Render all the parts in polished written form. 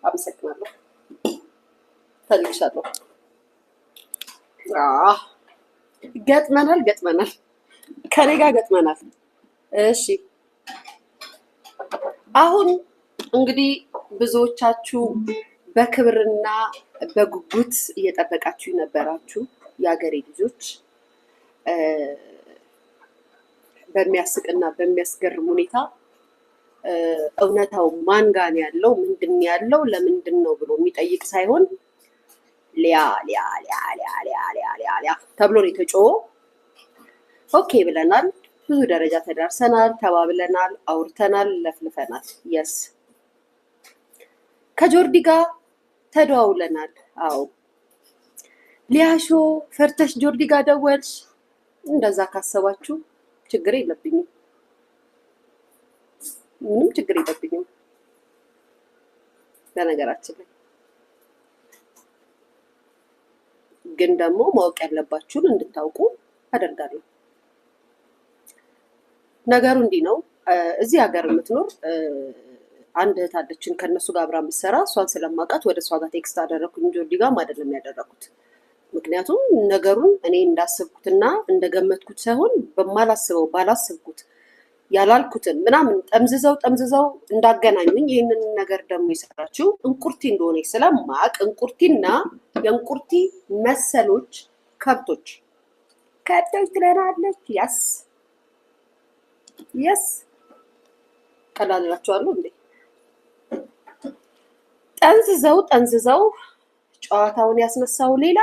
አመሰግናለሁ። ፈልግሻለሁ። ገጥመናል ከኔ ጋር ገጥመናል። እሺ አሁን እንግዲህ ብዙዎቻችሁ በክብርና በጉጉት እየጠበቃችሁ የነበራችሁ የሀገሬ ልጆች በሚያስቅና በሚያስገርም ሁኔታ እውነታው ማን ጋር ነው ያለው፣ ምንድን ያለው፣ ለምንድን ነው ብሎ የሚጠይቅ ሳይሆን ሊያ ተብሎ ነው የተጮኸው። ኦኬ ብለናል። ብዙ ደረጃ ተዳርሰናል፣ ተባብለናል፣ አውርተናል፣ ለፍልፈናል። የስ ከጆርዲ ጋር ተደዋውለናል። አዎ ሊያሾ ፈርተሽ ጆርዲ ጋር ደወልሽ? እንደዛ ካሰባችሁ ችግር የለብኝም፣ ምንም ችግር የለብኝም። በነገራችን ላይ ግን ደግሞ ማወቅ ያለባችሁን እንድታውቁ አደርጋለሁ። ነገሩ እንዲህ ነው። እዚህ ሀገር የምትኖር አንድ እህት አለችን፣ ከነሱ ጋር አብራ የምትሰራ። እሷን ስለማውቃት ወደ እሷ ጋር ቴክስት አደረኩኝ። ጆርዲ ጋርም አይደለም ያደረኩት። ምክንያቱም ነገሩን እኔ እንዳሰብኩትና እንደገመትኩት ሳይሆን በማላስበው ባላሰብኩት ያላልኩትን ምናምን ጠምዝዘው እንዳገናኙኝ። ይህንን ነገር ደግሞ የሰራችው እንቁርቲ እንደሆነ ስለማቅ እንቁርቲና የእንቁርቲ መሰሎች ከብቶች ትለናለች። የስ ቀላላችኋለሁ እንዴ? ጠንዝዘው ጨዋታውን ያስነሳው ሌላ፣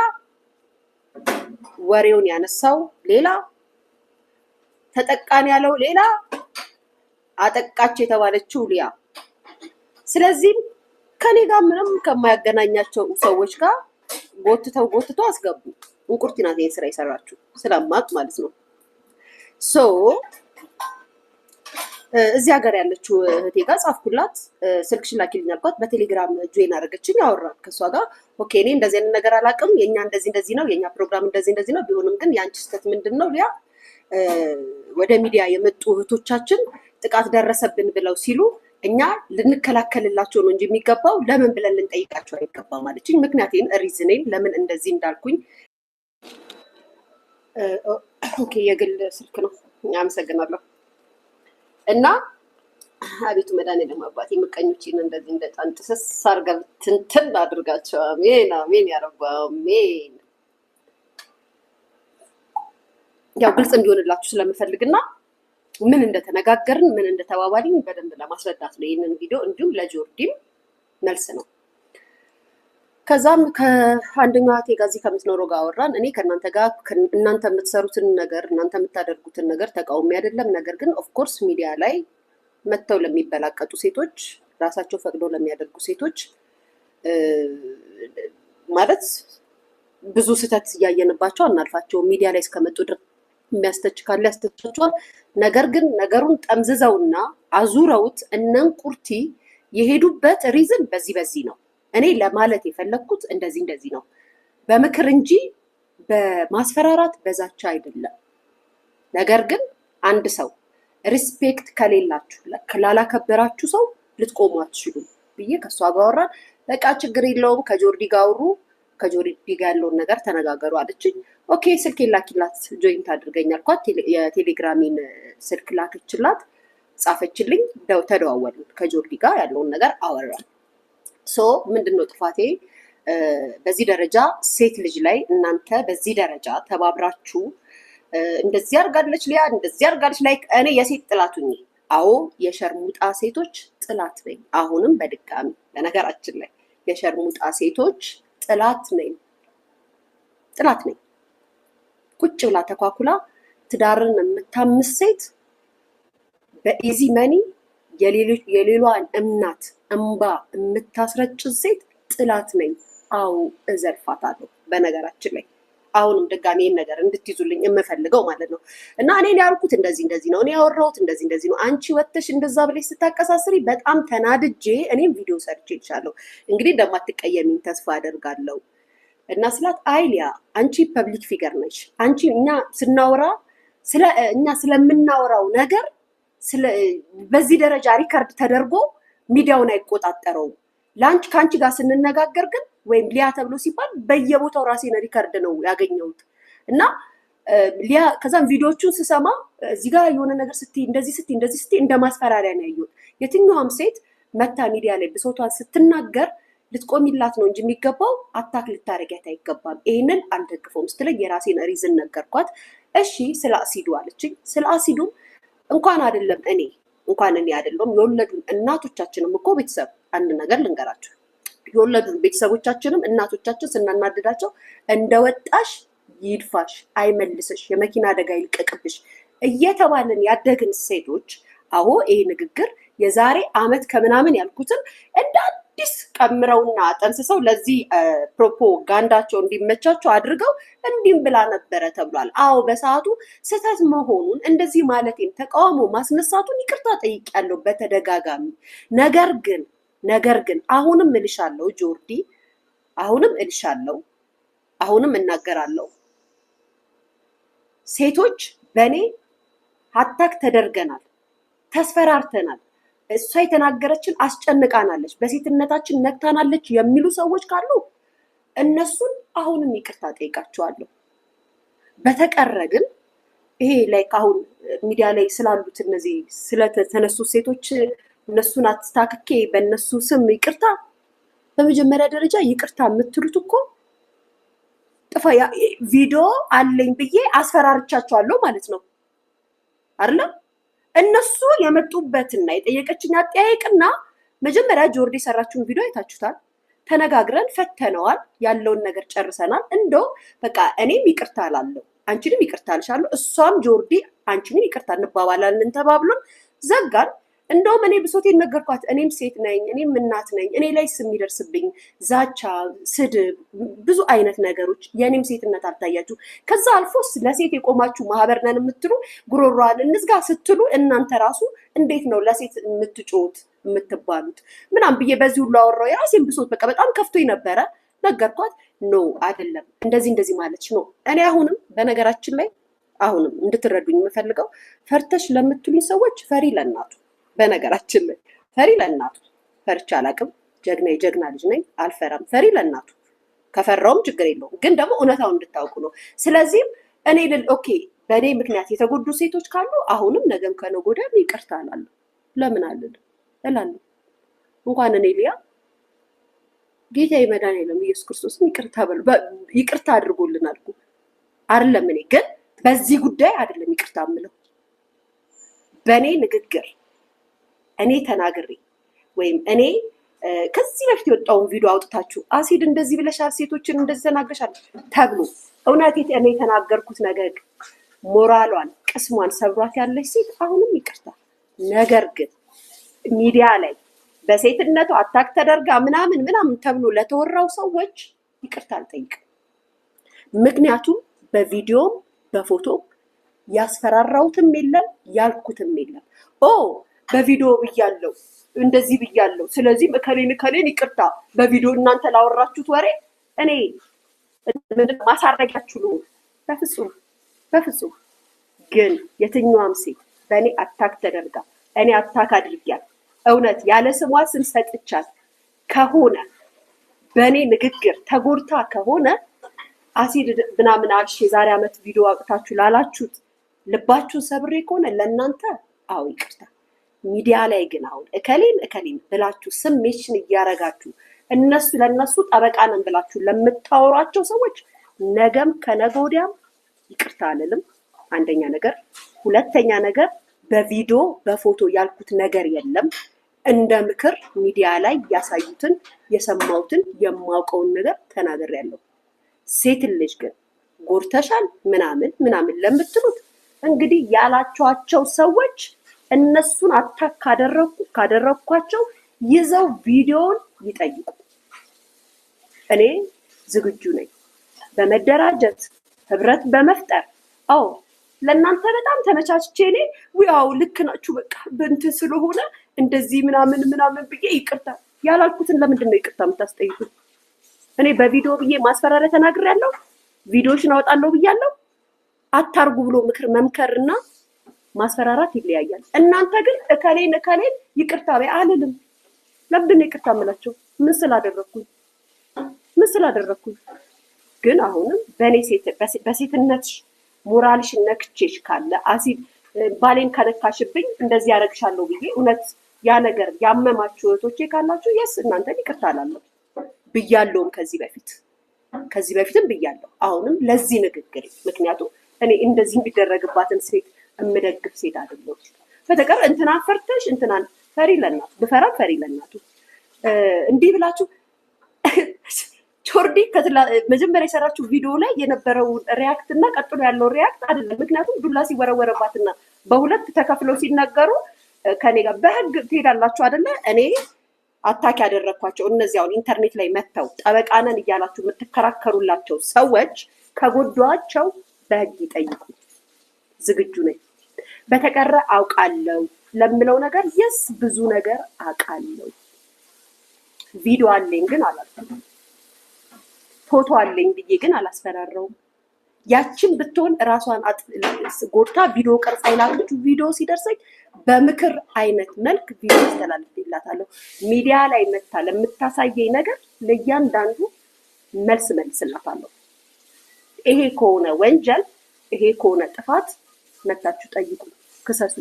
ወሬውን ያነሳው ሌላ፣ ተጠቃን ያለው ሌላ፣ አጠቃች የተባለችው ሊያ። ስለዚህም ከኔ ጋር ምንም ከማያገናኛቸው ሰዎች ጋር ጎትተው አስገቡ። እንቁርቲ ናት ይሄን ስራ የሰራችው ስለማቅ ማለት ነው። ሶ እዚህ ሀገር ያለችው እህቴ ጋር ጻፍኩላት። ስልክሽን ላኪልኝ አልኳት። በቴሌግራም ጆይን አደረገችኝ። አወራን ከእሷ ጋር። ኦኬ እኔ እንደዚህ አይነት ነገር አላውቅም፣ የኛ እንደዚህ ነው፣ የኛ ፕሮግራም እንደዚህ ነው። ቢሆንም ግን የአንቺ ስህተት ምንድን ነው ሊያ? ወደ ሚዲያ የመጡ እህቶቻችን ጥቃት ደረሰብን ብለው ሲሉ እኛ ልንከላከልላቸው ነው እንጂ የሚገባው ለምን ብለን ልንጠይቃቸው አይገባም አለችኝ። ምክንያቴን ሪዝኔን ለምን እንደዚህ እንዳልኩኝ። ኦኬ የግል ስልክ ነው። አመሰግናለሁ። እና አቤቱ መድኃኒዓለም አባቴ ምቀኞችን እንደዚህ እንደ ጣንጥስስ አድርገህ ትንትን አድርጋቸው። አሜን ያረባ አሜን። ያው ግልጽ እንዲሆንላችሁ ስለምፈልግና ምን እንደተነጋገርን ምን እንደተባባልን በደንብ ለማስረዳት ነው ይህንን ቪዲዮ። እንዲሁም ለጆርዲም መልስ ነው። ከዛም ከአንደኛዋ እህቴ ጋር እዚህ ከምትኖረው ጋር አወራን። እኔ ከእናንተ ጋር እናንተ የምትሰሩትን ነገር እናንተ የምታደርጉትን ነገር ተቃውሚ አይደለም። ነገር ግን ኦፍኮርስ ሚዲያ ላይ መጥተው ለሚበላቀጡ ሴቶች፣ ራሳቸው ፈቅደው ለሚያደርጉ ሴቶች ማለት ብዙ ስህተት እያየንባቸው አናልፋቸው። ሚዲያ ላይ እስከመጡ ድረስ የሚያስተች ካለ ያስተቻቸዋል። ነገር ግን ነገሩን ጠምዝዘውና አዙረውት እነ እንቁርቲ የሄዱበት ሪዝን በዚህ ነው። እኔ ለማለት የፈለግኩት እንደዚህ ነው፣ በምክር እንጂ በማስፈራራት በዛቻ አይደለም። ነገር ግን አንድ ሰው ሪስፔክት ከሌላችሁ ላላከበራችሁ ሰው ልትቆሙ አትችሉም ብዬ ከእሷ ጋር አወራን። በቃ ችግር የለውም ከጆርዲ ጋር አውሩ፣ ከጆርዲ ጋር ያለውን ነገር ተነጋገሩ አለችኝ። ኦኬ ስልክ ላኪላት፣ ጆይንት አድርገኝ አልኳት። የቴሌግራሚን ስልክ ላከችላት፣ ጻፈችልኝ፣ ተደዋወልን። ከጆርዲ ጋር ያለውን ነገር አወራን። ሶ ምንድነው ጥፋቴ? በዚህ ደረጃ ሴት ልጅ ላይ እናንተ በዚህ ደረጃ ተባብራችሁ እንደዚህ አርጋለች ሊያ እንደዚህ አርጋለች ላይ እኔ የሴት ጥላቱኝ። አዎ የሸርሙጣ ሴቶች ጥላት ነኝ። አሁንም በድጋሚ በነገራችን ላይ የሸርሙጣ ሴቶች ጥላት ነኝ። ቁጭ ብላ ተኳኩላ ትዳርን የምታምስ ሴት በኢዚ መኒ የሌሏን እናት እንባ የምታስረጭ ሴት ጥላት ነኝ። አዎ እዘልፋታለሁ። በነገራችን ላይ አሁንም ድጋሚ ይህን ነገር እንድትይዙልኝ የምፈልገው ማለት ነው። እና እኔ ያልኩት እንደዚህ ነው፣ እኔ ያወራሁት እንደዚህ ነው። አንቺ ወጥተሽ እንደዛ ብለሽ ስታቀሳስሪ በጣም ተናድጄ እኔም ቪዲዮ ሰርቼ ይቻለሁ። እንግዲህ እንደማትቀየሚኝ ተስፋ አደርጋለሁ። እና ስላት አይሊያ አንቺ ፐብሊክ ፊገር ነሽ። አንቺ እኛ ስናወራ እኛ ስለምናወራው ነገር በዚህ ደረጃ ሪከርድ ተደርጎ ሚዲያውን አይቆጣጠረውም። ላንች ካንቺ ጋር ስንነጋገር ግን ወይም ሊያ ተብሎ ሲባል በየቦታው ራሴን ሪከርድ ነው ያገኘሁት እና ሊያ ከዛም ቪዲዮቹን ስሰማ እዚህ ጋር የሆነ ነገር ስትይ እንደዚህ ስትይ እንደ ማስፈራሪያ ነው ያየሁት። የትኛውም ሴት መታ ሚዲያ ላይ ብሶቷን ስትናገር ልትቆሚላት ነው እንጂ የሚገባው አታክ ልታረጊያት አይገባም። ይሄንን አልደግፈውም ስትለኝ የራሴን ሪዝን ነገርኳት። እሺ ስለ አሲዱ አለችኝ። ስለ አሲዱ እንኳን እኔ አይደለም የወለዱን እናቶቻችንም እኮ ቤተሰብ አንድ ነገር ልንገራችሁ፣ የወለዱን ቤተሰቦቻችንም እናቶቻችን ስናናድዳቸው እንደወጣሽ ይድፋሽ፣ አይመልስሽ፣ የመኪና አደጋ ይልቀቅብሽ እየተባለን ያደግን ሴቶች አዎ ይሄ ንግግር የዛሬ አመት ከምናምን ያልኩትን እንደ አዲስ ቀምረውና ጠንስሰው ለዚህ ፕሮፓጋንዳቸው እንዲመቻቸው አድርገው እንዲም ብላ ነበረ ተብሏል። አዎ በሰዓቱ ስህተት መሆኑን እንደዚህ ማለቴን ተቃውሞ ማስነሳቱን ይቅርታ ጠይቄያለሁ በተደጋጋሚ። ነገር ግን አሁንም እልሻለሁ ጆርዲ፣ አሁንም እናገራለሁ፣ ሴቶች በእኔ ሀታክ ተደርገናል፣ ተስፈራርተናል፣ እሷ የተናገረችን አስጨንቃናለች፣ በሴትነታችን ነክታናለች የሚሉ ሰዎች ካሉ እነሱን አሁንም ይቅርታ ጠይቃቸዋለሁ። በተቀረ ግን ይሄ ላይ አሁን ሚዲያ ላይ ስላሉት እነዚህ ስለተነሱ ሴቶች እነሱን አስታክኬ በእነሱ ስም ይቅርታ፣ በመጀመሪያ ደረጃ ይቅርታ የምትሉት እኮ ቪዲዮ አለኝ ብዬ አስፈራርቻቸዋለሁ ማለት ነው አይደለም? እነሱ የመጡበትና የጠየቀችኝ አጠያየቅና መጀመሪያ ጆርዲ የሰራችውን ቪዲዮ አይታችሁታል። ተነጋግረን ፈተነዋል፣ ያለውን ነገር ጨርሰናል። እንደው በቃ እኔም ይቅርታ እላለሁ፣ አንቺንም ይቅርታ እልሻለሁ፣ እሷም ጆርዲ አንቺንም ይቅርታ እንባባላለን ተባብሎን ዘጋን። እንደውም እኔ ብሶቴን ነገርኳት። እኔም ሴት ነኝ፣ እኔም እናት ነኝ። እኔ ላይ የሚደርስብኝ ዛቻ፣ ስድብ፣ ብዙ አይነት ነገሮች የእኔም ሴትነት አልታያችሁ። ከዛ አልፎስ ለሴት የቆማችሁ ማህበር ነን የምትሉ ጉሮሯን እንዝጋ ስትሉ እናንተ ራሱ እንዴት ነው ለሴት የምትጮት የምትባሉት ምናምን ብዬ በዚህ ሁሉ አወራው። የራሴን ብሶት በቃ በጣም ከፍቶኝ ነበረ። ነገርኳት። ኖ አይደለም እንደዚህ ማለች ነው። እኔ አሁንም በነገራችን ላይ አሁንም እንድትረዱኝ የምፈልገው ፈርተሽ ለምትሉኝ ሰዎች ፈሪ ለእናቱ፣ በነገራችን ላይ ፈሪ ለእናቱ፣ ፈርቻ አላቅም። የጀግና ልጅ ነኝ፣ አልፈራም። ፈሪ ለእናቱ፣ ከፈራውም ችግር የለውም። ግን ደግሞ እውነታውን እንድታውቁ ነው። ስለዚህም እኔ ኦኬ በእኔ ምክንያት የተጎዱ ሴቶች ካሉ አሁንም ነገም ከነገ ወዲያም ይቅርታ እላለሁ። ለምን እላለሁ። እንኳን እኔ ሊያ ጌታ መድኃኒዓለም ኢየሱስ ክርስቶስን ይቅርታ አድርጎልናል እኮ አይደለም። እኔ ግን በዚህ ጉዳይ አይደለም ይቅርታ የምለው። በእኔ ንግግር እኔ ተናግሬ ወይም እኔ ከዚህ በፊት የወጣውን ቪዲዮ አውጥታችሁ አሲድ እንደዚህ ብለሻል፣ ሴቶችን እንደዚህ ተናግረሻል ተብሎ እውነት እኔ የተናገርኩት ነገር ሞራሏን ቅስሟን ሰብሯት ያለች ሴት አሁንም ይቅርታ። ነገር ግን ሚዲያ ላይ በሴትነቱ አታክ ተደርጋ ምናምን ተብሎ ለተወራው ሰዎች ይቅርታ አልጠይቅም። ምክንያቱም በቪዲዮም በፎቶ ያስፈራራውትም የለም ያልኩትም የለም። በቪዲዮ ብያለው እንደዚህ ብያለው፣ ስለዚህ እከሌን ይቅርታ በቪዲዮ እናንተ ላወራችሁት ወሬ እኔ ማሳረጊያችሁ ነው። በፍጹም ግን የትኛዋም ሴት በእኔ አታክ ተደርጋ እኔ አታክ አድርጊያት እውነት ያለ ስሟ ስም ሰጥቻት ከሆነ በእኔ ንግግር ተጎድታ ከሆነ አሲድ ምናምን አልሽ የዛሬ ዓመት ቪዲዮ አውጥታችሁ ላላችሁት ልባችሁን ሰብሬ ከሆነ ለእናንተ አዎ ይቅርታ። ሚዲያ ላይ ግን አሁን እከሌን ብላችሁ ስም ሜንሽን እያረጋችሁ ለእነሱ ጠበቃ ነን ብላችሁ ለምታወሯቸው ሰዎች ነገም ከነገ ወዲያም ይቅርታ አልልም። አንደኛ ነገር። ሁለተኛ ነገር በቪዲዮ በፎቶ ያልኩት ነገር የለም። እንደ ምክር ሚዲያ ላይ ያሳዩትን የሰማሁትን የማውቀውን ነገር ተናግሬያለሁ። ሴት ልጅ ግን ጎርተሻል ምናምን ለምትሉት እንግዲህ ያላችኋቸው ሰዎች እነሱን አታክ ካደረኳቸው ይዘው ቪዲዮውን ይጠይቁ። እኔ ዝግጁ ነኝ በመደራጀት ህብረት በመፍጠር ለእናንተ በጣም ተመቻችቼ እኔ ያው ልክ ናችሁ በቃ በእንትን ስለሆነ እንደዚህ ምናምን ብዬ ይቅርታ ያላልኩትን ለምንድን ነው ይቅርታ የምታስጠይቁት? እኔ በቪዲዮ ብዬ ማስፈራሪያ ተናግሬያለሁ፣ ቪዲዮሽን አወጣለሁ ብያለሁ። አታርጉ ብሎ ምክር መምከርና ማስፈራራት ይለያያል። እናንተ ግን እከሌን ይቅርታ በይ አልልም። ለምንድን ነው ይቅርታ የምላቸው? ምን ስላደረኩኝ ግን አሁንም በኔ በሴትነትሽ ሞራልሽን ነክቼሽ ካለ አሲድ ባሌን ከነካሽብኝ እንደዚህ ያደርግሻለሁ ብዬ እውነት ያ ነገር ያመማችሁ እህቶቼ ካላችሁ የስ እናንተን ይቅርታ አላለሁ ብያለሁም ከዚህ በፊትም ብያለሁ። አሁንም ለዚህ ንግግር ምክንያቱም እኔ እንደዚህ የሚደረግባትን ሴት የምደግፍ ሴት አይደለሁም። በተቀር እንትና ፈርተሽ እንትናን ፈሪ ለናቱ ብፈራም ፈሪ ለናቱ እንዲህ ብላችሁ ጆርዲ መጀመሪያ የሰራችሁ ቪዲዮ ላይ የነበረው ሪያክት እና ቀጥሎ ያለው ሪያክት አይደለም። ምክንያቱም ዱላ ሲወረወረባትና በሁለት ተከፍለው ሲናገሩ ከኔ ጋር በህግ ትሄዳላችሁ አይደለ? እኔ አታክ ያደረኳቸው እነዚህ አሁን ኢንተርኔት ላይ መተው ጠበቃነን እያላችሁ የምትከራከሩላቸው ሰዎች ከጎዷቸው በህግ ይጠይቁ። ዝግጁ ነኝ። በተቀረ አውቃለሁ ለምለው ነገር የስ ብዙ ነገር አውቃለሁ። ቪዲዮ አለኝ ግን አላልኩም። ፎቶ አለኝ ብዬ ግን አላስፈራረውም። ያችን ብትሆን ራሷን ጎድታ ቪዲዮ ቀርጻ ይላልኩ ቪዲዮ ሲደርሰኝ በምክር አይነት መልክ ቪዲዮ አስተላልፍላታለሁ። ሚዲያ ላይ መታ ለምታሳየኝ ነገር ለእያንዳንዱ መልስ መልስላታለሁ። ይሄ ከሆነ ወንጀል፣ ይሄ ከሆነ ጥፋት መታችሁ ጠይቁ፣ ክሰሱ።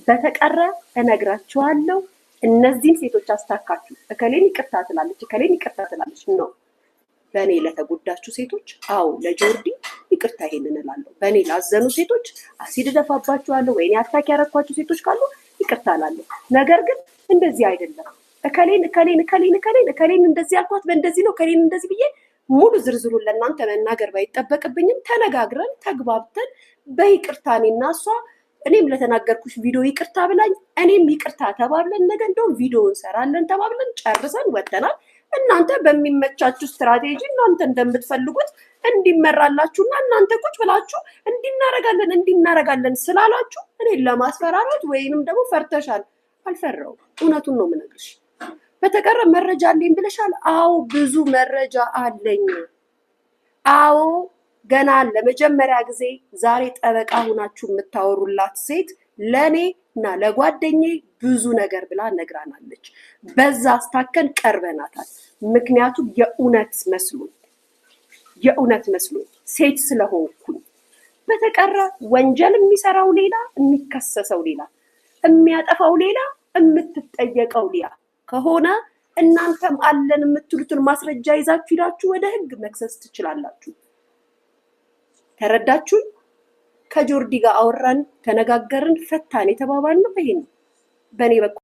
በተቀረ እነግራችኋለሁ እነዚህን ሴቶች አስታካችሁ እከሌን ይቅርታ ትላለች ነው። በእኔ ለተጎዳችሁ ሴቶች አዎ ለጆርዲ ይቅርታ ይሄንን እላለሁ። በእኔ ላዘኑ ሴቶች አሲድ ደፋባችኋለሁ ወይኔ አታክ ያረኳችሁ ሴቶች ካሉ ይቅርታ እላለሁ። ነገር ግን እንደዚህ አይደለም። እከሌን እንደዚህ አልኳት በእንደዚህ ነው እከሌን እንደዚህ ብዬ ሙሉ ዝርዝሩን ለእናንተ መናገር ባይጠበቅብኝም ተነጋግረን ተግባብተን በይቅርታ እኔና እሷ እኔም ለተናገርኩሽ ቪዲዮ ይቅርታ ብላኝ እኔም ይቅርታ ተባብለን ነገ እንደውም ቪዲዮ እንሰራለን ተባብለን ጨርሰን ወጥተናል። እናንተ በሚመቻችሁ ስትራቴጂ እናንተ እንደምትፈልጉት እንዲመራላችሁና እናንተ ቁጭ ብላችሁ እንዲናረጋለን ስላላችሁ እኔን ለማስፈራራት ወይንም ደግሞ ፈርተሻል። አልፈራውም። እውነቱን ነው የምነግርሽ። በተቀረ መረጃ አለኝ ብለሻል። አዎ ብዙ መረጃ አለኝ። አዎ ገና ለመጀመሪያ ጊዜ ዛሬ ጠበቃ ሆናችሁ የምታወሩላት ሴት ለኔ እና ለጓደኛዬ ብዙ ነገር ብላ ነግራናለች። በዛ አስታከን ቀርበናታል። ምክንያቱም የእውነት መስሎኝ ሴት ስለሆንኩኝ። በተቀረ ወንጀል የሚሰራው ሌላ፣ የሚከሰሰው ሌላ፣ የሚያጠፋው ሌላ፣ የምትጠየቀው ሌላ ከሆነ እናንተም አለን የምትሉትን ማስረጃ ይዛችሁ ሄዳችሁ ወደ ህግ መክሰስ ትችላላችሁ። ተረዳችሁኝ? ከጆርዲ ጋር አወራን፣ ተነጋገርን፣ ፈታን የተባባልነው ይሄን በእኔ በኩል